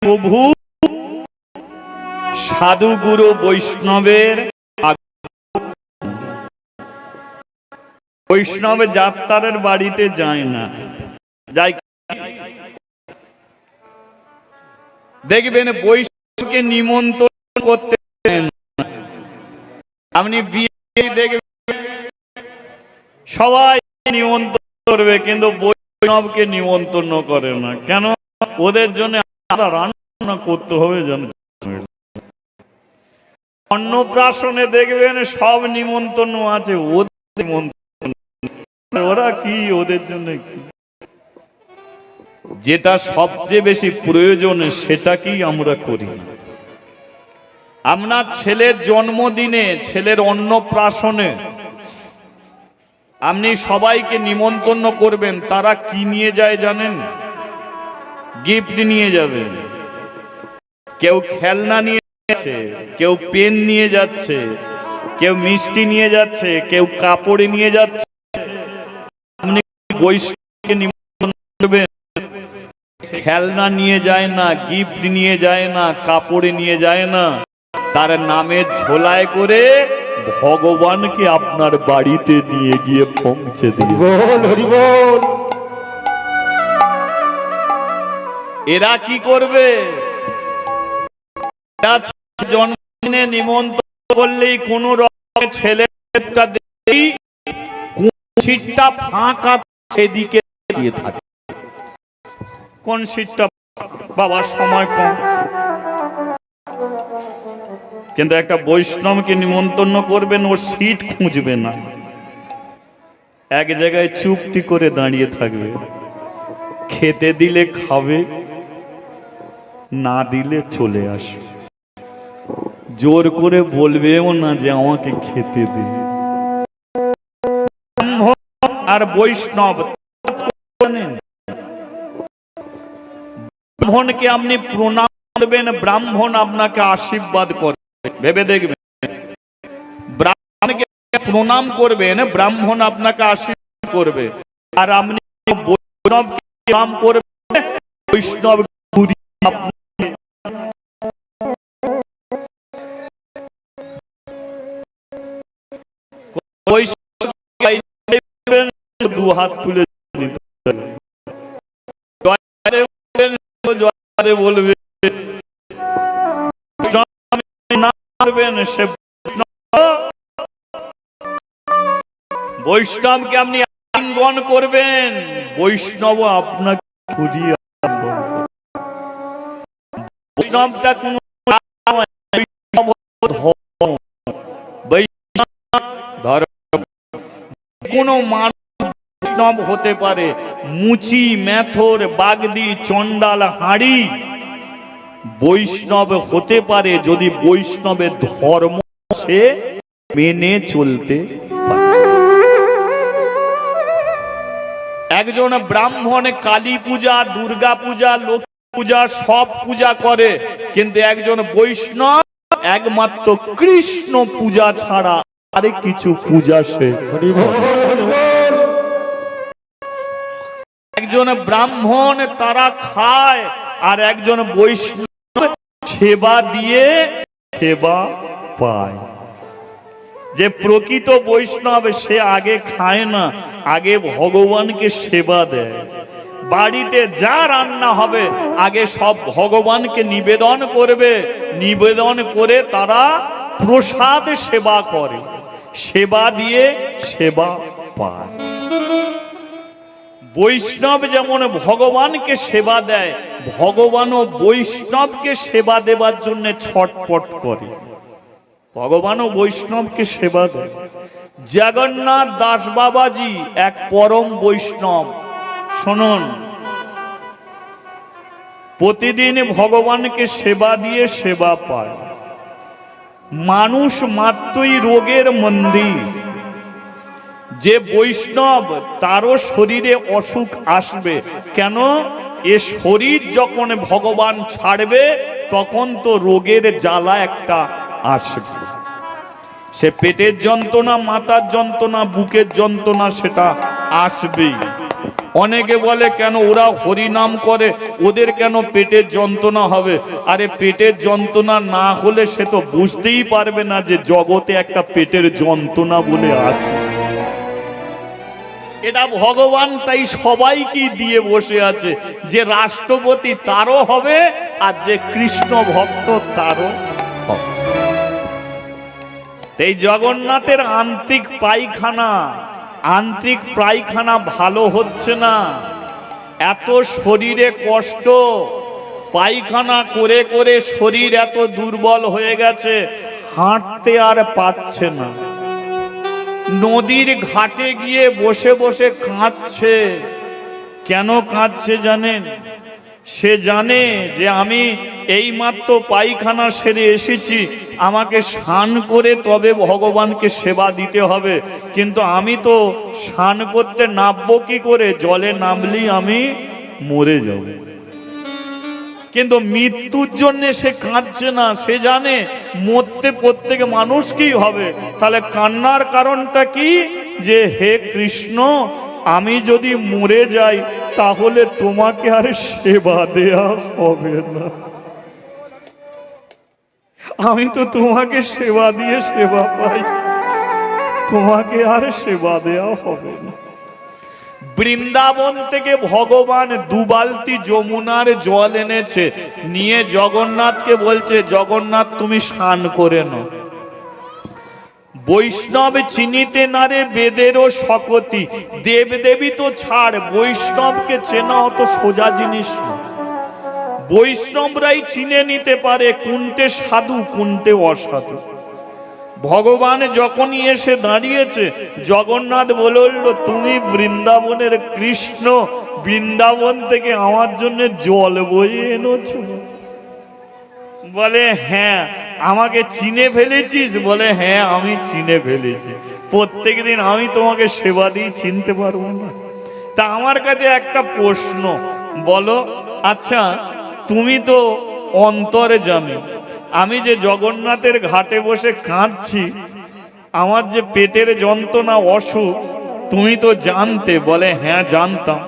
প্রভু সাধু গুরু বৈষ্ণবের বৈষ্ণব যাত্রার বাড়িতে যায় না, যাই দেখবেন বৈষ্ণবকে নিমন্ত্রণ করতে আপনি বিয়ে দেখবেন সবাই নিমন্ত্রণ করবে, কিন্তু বৈষ্ণবকে নিমন্ত্রণ করে না। কেন? ওদের জন্য রান্না করতে হবে জানেন। অন্নপ্রাশনে দেখবেন সব নিমন্ত্রণ আছে, ওদের নিমন্ত্রণ ওরা কি, ওদের জন্য কি? যেটা সবচেয়ে বেশি প্রয়োজন সেটা কি আমরা করি না। আপনার ছেলের জন্মদিনে, ছেলের অন্নপ্রাশনে আপনি সবাইকে নিমন্ত্রণ করবেন, তারা কি নিয়ে যায় জানেন? গিফট নিয়ে যাবে। কেউ খেলনা নিয়ে যাচ্ছে, কেউ পেন নিয়ে যাচ্ছে, কেউ মিষ্টি নিয়ে যাচ্ছে, কেউ কাপড় নিয়ে যাচ্ছে। আপনি বৈষ্ণবকে নিমন্ত্রণ করবেন, খেলনা নিয়ে যায় না, গিফট নিয়ে যায় না, কাপড়ে নিয়ে যায় না, তার নামে ঝোলায় করে ভগবানকে আপনার বাড়িতে নিয়ে গিয়ে পৌঁছে দিবে। এরা কি করবে? জন্মদিনে নিমন্ত্রণ করলেই কোন রকম ছেলেটা দেখি সিটটা ফাঁকা সেদিকে দিয়ে থাকে। কোন সিটটা? বাবার সময় কম। কিন্তু একটা বৈষ্ণবকে নিমন্ত্রণ করবেন, ও সিট খুঁজবে না, এক জায়গায় চুপটি করে দাঁড়িয়ে থাকবে। খেতে দিলে খাবে, না দিলে চলে আসবে। জোর করে বলবেও না যে আমাকে খেতে দে। আর বৈষ্ণব ব্রাহ্মণকে আপনি প্রণাম করবেন, ব্রাহ্মণ আপনাকে আশীর্বাদ করবে। ভেবে দেখবেন, ব্রাহ্মণকে প্রণাম করবেন, ব্রাহ্মণ আপনাকে আশীর্বাদ করবে। আর আপনি বৈষ্ণবকে প্রণাম করবেন, বৈষ্ণব দু হাত তুলে বলবে, বৈষ্ণবকে আপনি আলিঙ্গন করবেন, বৈষ্ণব আপনাকে খুঁজিয়ে বৈষ্ণবটা কোন কোন মানুষ বৈষ্ণব হতে পারে। মুচি, মেথর, বাগদি, চন্ডাল, হাঁড়ি বৈষ্ণব হতে পারে যদি বৈষ্ণবের ধর্ম সে মেনে চলতে পারে। একজন ব্রাহ্মণ কালী পূজা, দুর্গা পূজা, লক্ষ্মী পূজা সব পূজা করে, কিন্তু একজন বৈষ্ণব একমাত্র কৃষ্ণ পূজা ছাড়া আরে কিছু পূজা সে। একজন ব্রাহ্মণ তারা খায়, আর একজন বৈষ্ণব সেবা দিয়ে সেবা পায়। যে প্রকৃত বৈষ্ণব সে আগে খায় না, আগে ভগবানকে সেবা দেয়। বাড়িতে যা রান্না হবে আগে সব ভগবানকে নিবেদন করবে, নিবেদন করে তারা প্রসাদ সেবা করে, সেবা দিয়ে সেবা পায়। বৈষ্ণব যেমন ভগবানকে সেবা দেয়, ভগবানও বৈষ্ণবকে সেবা দেবার জন্য ছটপট করে। ভগবানও বৈষ্ণবকে সেবা দেয়। জগন্নাথ দাস বাবাজি এক পরম বৈষ্ণব। শুনুন, প্রতিদিন ভগবানকে সেবা দিয়ে সেবা পায়। মানুষ মাত্রই রোগের মন্দির। যে বৈষ্ণব তারও শরীরে অসুখ আসবে। কেন? এ শরীর যখন ভগবান ছাড়বে তখন তো রোগের জ্বালা একটা আসবে। সে পেটের যন্ত্রণা, মাথার যন্ত্রণা, বুকের যন্ত্রণা সেটা আসবেই। অনেকে বলে কেন ওরা হরিনাম করে, ওদের কেন পেটের যন্ত্রণা হবে? আরে পেটের যন্ত্রণা না হলে সে তো বুঝতেই পারবে না যে জগতে একটা পেটের যন্ত্রণা বলে আছে। এটা ভগবান তাই সবাইকে দিয়ে বসে আছে, যে রাষ্ট্রপতি তারও হবে আর যে কৃষ্ণ ভক্ত তারও হবে। এই জগন্নাথের আন্তরিক পায়খানা ভালো হচ্ছে না, এত শরীরে কষ্ট, পায়খানা করে করে শরীর এত দুর্বল হয়ে গেছে, হাঁটতে আর পাচ্ছে না। নদীর ঘাটে গিয়ে বসে বসে কাঁদছে। কেন কাঁদছে জানেন? সে জানে যে আমি এইমাত্র পায়খানা সেরে এসেছি, আমাকে স্নান করে তবে ভগবানকে সেবা দিতে হবে, কিন্তু আমি তো স্নান করতে নামবো কি করে? জলে নামলেই আমি মরে যাব। কিন্তু মৃত্যুর জন্য সে কাঁদছে না, সে জানে মরতে প্রত্যেক মানুষকেই হবে। তাহলে কান্নার কারণটা কি? যে হে কৃষ্ণ, আমি যদি মরে যাই তাহলে তোমাকে আর সেবা দেয়া হবে না। আমি তো তোমাকে সেবা দিয়ে সেবা পাই, তোমাকে আর সেবা দেয়া হবে না। বৃন্দাবন থেকে ভগবান 2 বালতি যমুনার জল এনেছে, নিয়ে জগন্নাথকে বলছে, জগন্নাথ তুমি স্নান করে নাও। বৈষ্ণব চিনিতে না রে বেদেরও শকতি, দেবদেবী তো ছাড়, বৈষ্ণবকে চেনা অত সোজা জিনিস না। বৈষ্ণবরাই চিনে নিতে পারে কোনটে সাধু কোনটে অসাধু। ভগবান যখনই এসে দাঁড়িয়েছে, জগন্নাথ বলল, তুমি বৃন্দাবনের কৃষ্ণ, বৃন্দাবন থেকে আমার জন্য জল বয়ে এনেছো? বলে হ্যাঁ। আমাকে চিনে ফেলেছিস? বলে হ্যাঁ, আমি চিনে ফেলেছি। প্রত্যেকদিন আমি তোমাকে সেবা দিই, চিনতে পারবো না? তা আমার কাছে একটা প্রশ্ন, বলো আচ্ছা, তুমি তো অন্তরে জানো, আমি যে জগন্নাথের ঘাটে বসে কাঁদছি, আমার যে পেটের যন্ত্রণা অসুখ, তুমি তো জানতে? বলে হ্যাঁ জানতাম।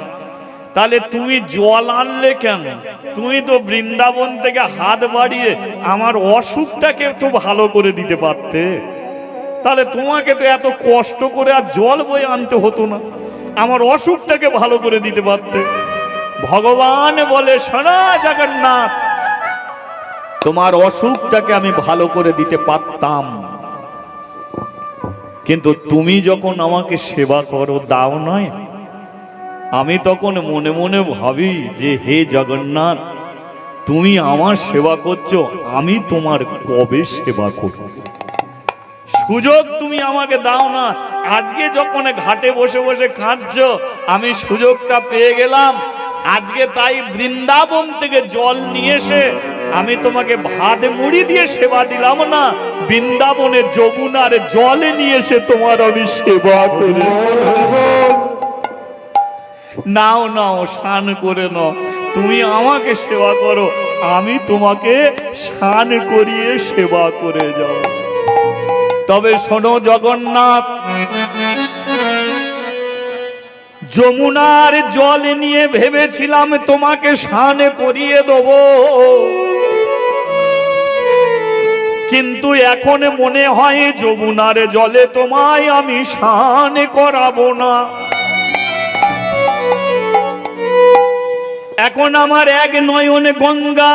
তাহলে তুমি জল আনলে কেন? তুমি তো বৃন্দাবন থেকে হাত বাড়িয়ে আমার অসুখটাকে তো ভালো করে দিতে পারতে। তাহলে তোমাকে তো এত কষ্ট করে আর জল বয়ে আনতে হতো না, আমার অসুখটাকে ভালো করে দিতে পারতে। ভগবান বলে, শোনো জগন্নাথ, তোমার অসুখটাকে আমি ভালো করে দিতে পারতাম, কিন্তু তুমি যখন আমাকে সেবা করো, দাও নয়, আমি তখন মনে মনে ভাবি যে হে জগন্নাথ, তুমি আমার সেবা করছো, আমি তোমার কবে সেবা করব? সুযোগ তুমি আমাকে দাও না। আজকে যখন ঘাটে বসে বসে কাঁদছো, আমি সুযোগটা পেয়ে গেলাম। আজকে তাই বৃন্দাবন থেকে জল নিয়ে এসে আমি তোমাকে ভাত মুড়ি দিয়ে সেবা দিলাম না, বৃন্দাবনের যমুনার জল নিয়ে এসে তোমার আমি সেবা করি। নাও নাও, স্নান করে নাও, তুমি আমাকে সেবা করো, আমি তোমাকে স্নান করিয়ে সেবা করে যাও। তবে শোনো জগন্নাথ, যমুনার জল নিয়ে ভেবেছিলাম তোমাকে স্নান করিয়ে দেব, কিন্তু এখন মনে হয় যমুনার জলে তোমায় আমি স্নান করাবো না। এখন আমার এক নয়ন গঙ্গা,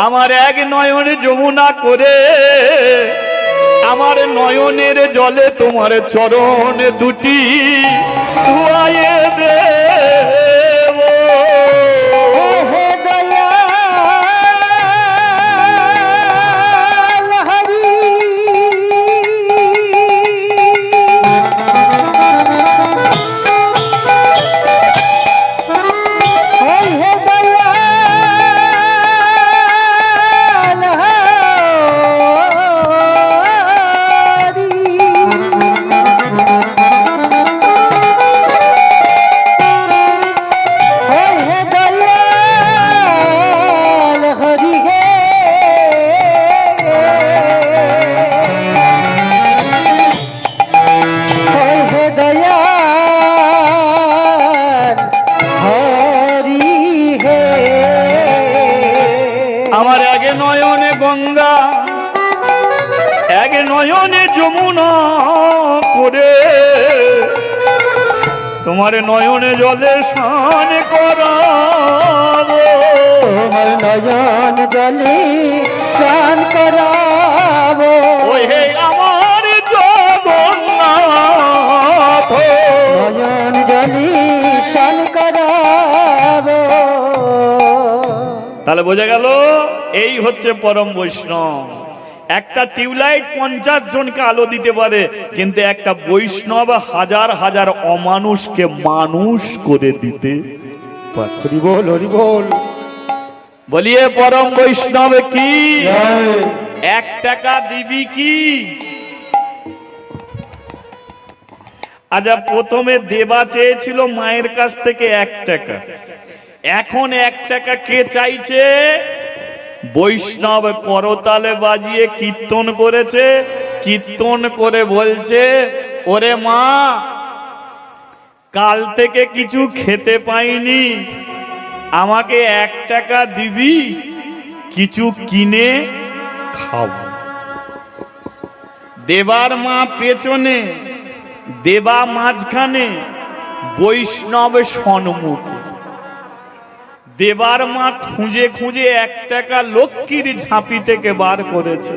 আমার এক নয়ন যমুনা করে আমার নয়নের জলে তোমার চরণ দুটি ধুয়ায়ে দেব। হে দয়াল হরি, হে দয়াল হরি, হরি হে আমার আগে নয়নে গঙ্গা, এক নয়নে যমুনা করে তোমার নয়নে জলে স্নান করাবো। তোমার নয়ন জলে স্নান করাবো। ওই হে আমার জগন্নাথ, নয়ন জলে স্নান করাবো। তাহলে বোঝা গেল এই হচ্ছে পরম বৈষ্ণব। একটা টিউবলাইট 50 জনকে আলো দিতে পারে, কিন্তু একটা বৈষ্ণব হাজার হাজার অমানুষকে মানুষ করে দিতে পারে। হরি বল, হরি বল। বলিয়ে পরম বৈষ্ণব কি? 1 টাকা দিবি কি? আচ্ছা, প্রথমে দেবা চেয়েছিল মায়ের কাছ থেকে 1 টাকা, এখন 1 টাকা কে চাইছে? বৈষ্ণব করতালে বাজিয়ে কীর্তন করেছে, কীর্তন করে বলছে, ওরে মা, কাল থেকে কিছু খেতে পাইনি, আমাকে 1 টাকা দিবি, কিছু কিনে খাবো। দেবার মা পেছনে, দেবা মাঝখানে, বৈষ্ণব সম্মুখে। দেবার মা খুঁজে খুঁজে 1 টাকা লক্ষ্মীর ঝাঁপি থেকে বার করেছে,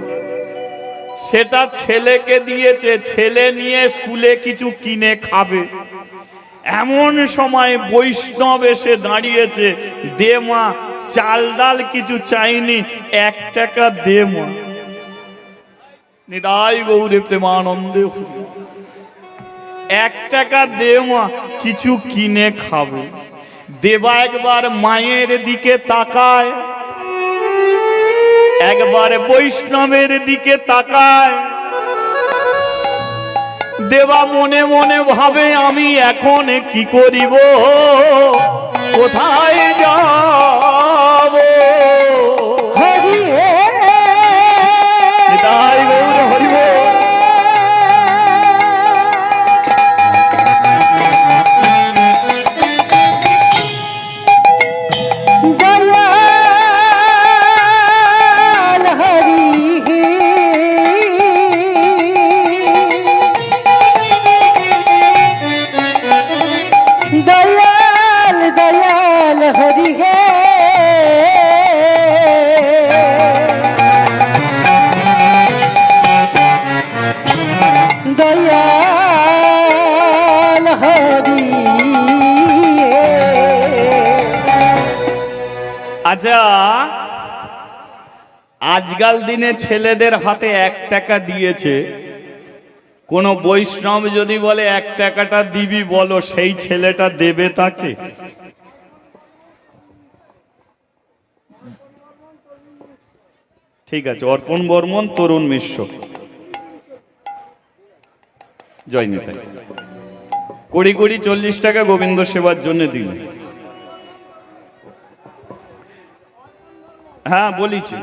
সেটা ছেলেকে দিয়েছে, ছেলে নিয়ে স্কুলে কিছু কিনে খাবে। এমন সময় বৈষ্ণব এসে দাঁড়িয়েছে, দে মা, চাল ডাল কিছু চাইনি, 1 টাকা দে মা। নিতাই গৌরে প্রেমানন্দে, 1 টাকা দে মা, কিছু কিনে খাবে। দেবা একবার মায়ের দিকে তাকায়, একবার বৈষ্ণবের দিকে তাকায়। দেবা মনে মনে ভাবে, আমি এখন কি করিব, কোথায় যাব? হরি হে নিতাই গৌর হরি বল। দয়াল হরি হে দয়াল দয়াল হরি হে দয়াল হরি হে। আচ্ছা, আজকাল দিনে ছেলেদের হাতে 1 টাকা দিয়েছে, কোন বৈষ্ণব যদি বলে 1 টাকাটা দিবি, বলো সেই ছেলেটা দেবে তাকে? ঠিক আছে, অর্পণ বর্মন, তরুণ মিশ্র, জয় নিতাই। কড়ি কড়ি 40 টাকা গোবিন্দ সেবার জন্য দিল। হ্যাঁ বলিছি,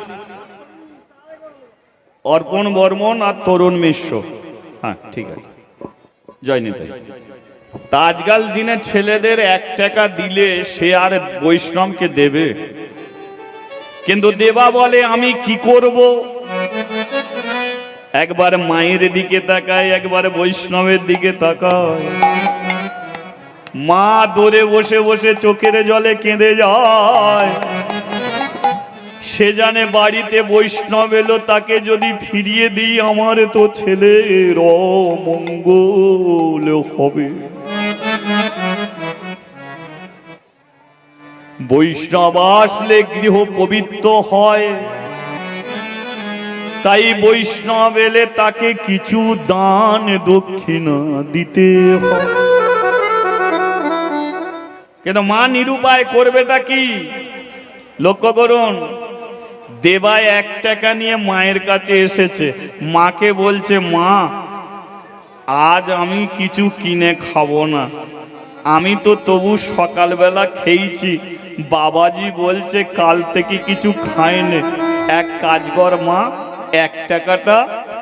অর্পণ বর্মন আর তরুণ মিশ্র, হ্যাঁ ঠিক আছে, জয় নিতাই। তা আজকাল দিনে ছেলেদের 1 টাকা দিলে সে আর বৈষ্ণবকে দেবে? কিন্তু দেবা বলে, আমি কি করব? একবার মায়ের দিকে তাকায়, একবার বৈষ্ণবের দিকে তাকায়। মা দূরে বসে বসে চোখের জলে কেঁদে যায়। সে জানে বাড়িতে বৈষ্ণব এলো, তাকে যদি ফিরিয়ে দিই আমার তো ছেলের অমঙ্গল হবে। বৈষ্ণব আসলে গৃহ পবিত্র হয়, তাই বৈষ্ণব এলে তাকে কিছু দান দক্ষিণা দিতে হয়। কিন্তু মা নিরুপায়, করবেটা কি? লক্ষ্য করুন, দেবায় 1 টাকা নিয়ে মায়ের কাছে এসেছে, মাকে বলছে, মা আজ আমি কিছু কিনে খাবো না, আমি তো তবু সকালবেলা খেয়েছি, বাবাজি বলছে কাল থেকে কিছু খায়নি, এক কাজ কর মা, 1 টাকাটা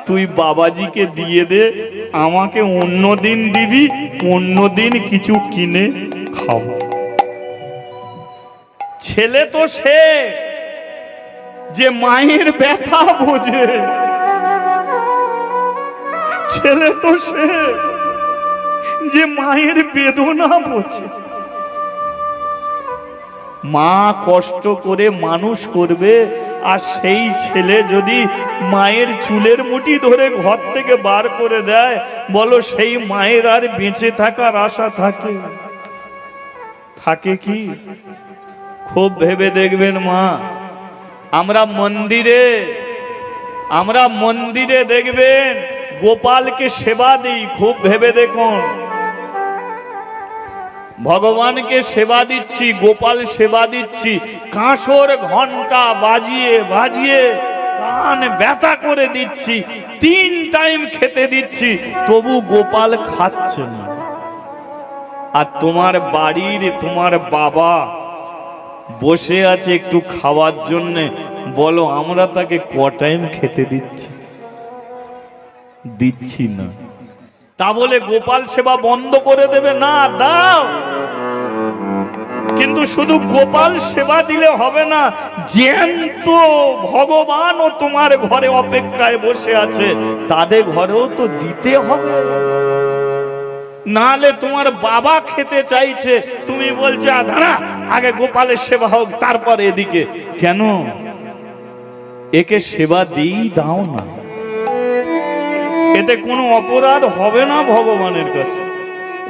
তুই বাবাজিকে দিয়ে দে, আমাকে অন্য দিন দিবি, অন্য দিন কিছু কিনে খাবো। ছেলে তো সে যে মায়ের ব্যথা বোঝে, ছেলে তো সে যে মায়ের বেদনা বোঝে। মা কষ্ট করে মানুষ করবে, আর সেই ছেলে যদি মায়ের চুলের মুঠি ধরে ঘর থেকে বার করে দেয়, বলো সেই মায়ের আর বেঁচে থাকার আশা থাকে? থাকে কি? খুব ভেবে দেখবেন মা, আমরা মন্দিরে দেখবেন গোপালকে সেবা দিই, খুব ভেবে দেখুন। ভগবানকে সেবা দিচ্ছি, গোপাল সেবা দিচ্ছি, কাঁসর ঘন্টা বাজিয়ে বাজিয়ে কান ব্যথা করে দিচ্ছি, 3 টাইম খেতে দিচ্ছি, তবু গোপাল খাচ্ছে না। আর তোমার বাড়ির তোমার বাবা বসে আছে একটু খাওয়ার জন্য, বলো আমরা তাকে ক টাইম খেতে দিচ্ছি? দিচ্ছি না। তা বলে গোপাল সেবা বন্ধ করে দেবে না? দাও, কিন্তু শুধু গোপাল সেবা দিলে হবে না, জ্যান্ত ভগবানও তোমার ঘরে অপেক্ষায় বসে আছে, তাদের ঘরেও তো দিতে হবে। নালে তোমার বাবা খেতে চাইছে, তুমি বলছো দাঁড়া আগে গোপালের সেবা হোক তারপর এদিকে। কেন? একে সেবা দিই দাও না, এতে কোনো অপরাধ হবে না ভগবানের কাছে,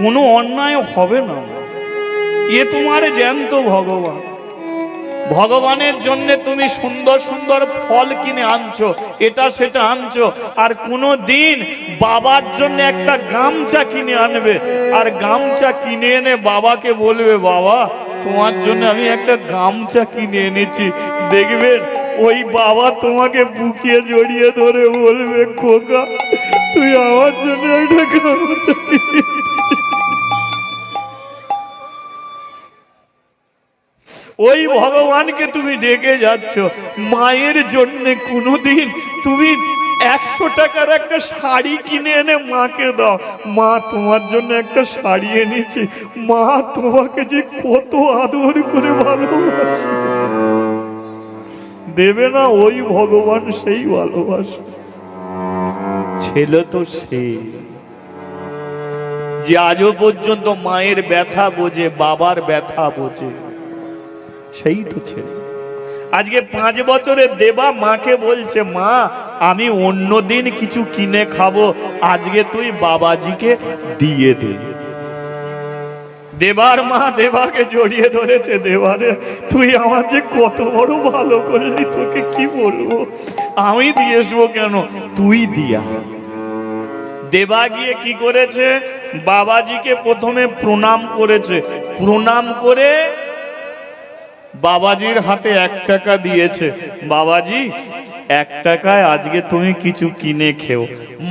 কোনো অন্যায় হবে না। এ তোমার জ্যান্ত ভগবান। ভগবানের জন্য তুমি সুন্দর সুন্দর ফল কিনে আনছো, এটা সেটা আনছো, আর কোনো দিন বাবার জন্য একটা গামছা কিনে আনবে, আর গামছা কিনে এনে বাবাকে বলবে বাবা তোমার জন্য আমি একটা গামছা কিনে এনেছি। দেখবেন ওই বাবা তোমাকে বুকিয়ে জড়িয়ে ধরে বলবে খোকা তুই আমার জন্য একটা গামছা কিনে। ওই ভগবানকে তুমি ডেকে যাচ্ছ, মায়ের জন্য কোনোদিন তুমি 100 টাকার একটা শাড়ি কিনে এনে মাকে দাও, মা তোমার জন্য একটা শাড়ি এনেছি, মা তোমাকে যে কত আদর করে ভালোবাসে। দেবে না? ওই ভগবান সেই ভালোবাসে। ছেলে তো সে যে আজও পর্যন্ত মায়ের ব্যথা বোঝে, বাবার ব্যথা বোঝে, সেই তো ছেলে। আজকে 5 বছরের দেবা মাকে বলছে মা আমি অন্য দিন কিছু কিনে খাবো, আজকে তুই বাবাজিকে দিয়ে দে। দেবার মা দেবাকে জড়িয়ে ধরেছে, দেবারে তুই আমার যে কত বড় ভালো করলি, তোকে কি বলবো, আমি দিয়ে আসবো কেন, তুই দিয়া। দেবা গিয়ে কি করেছে, বাবাজিকে প্রথমে প্রণাম করেছে, প্রণাম করে বাবাজির হাতে 1 টাকা দিয়েছে, বাবাজি 1 টাকায় আজকে তুমি কিছু কিনে খেও।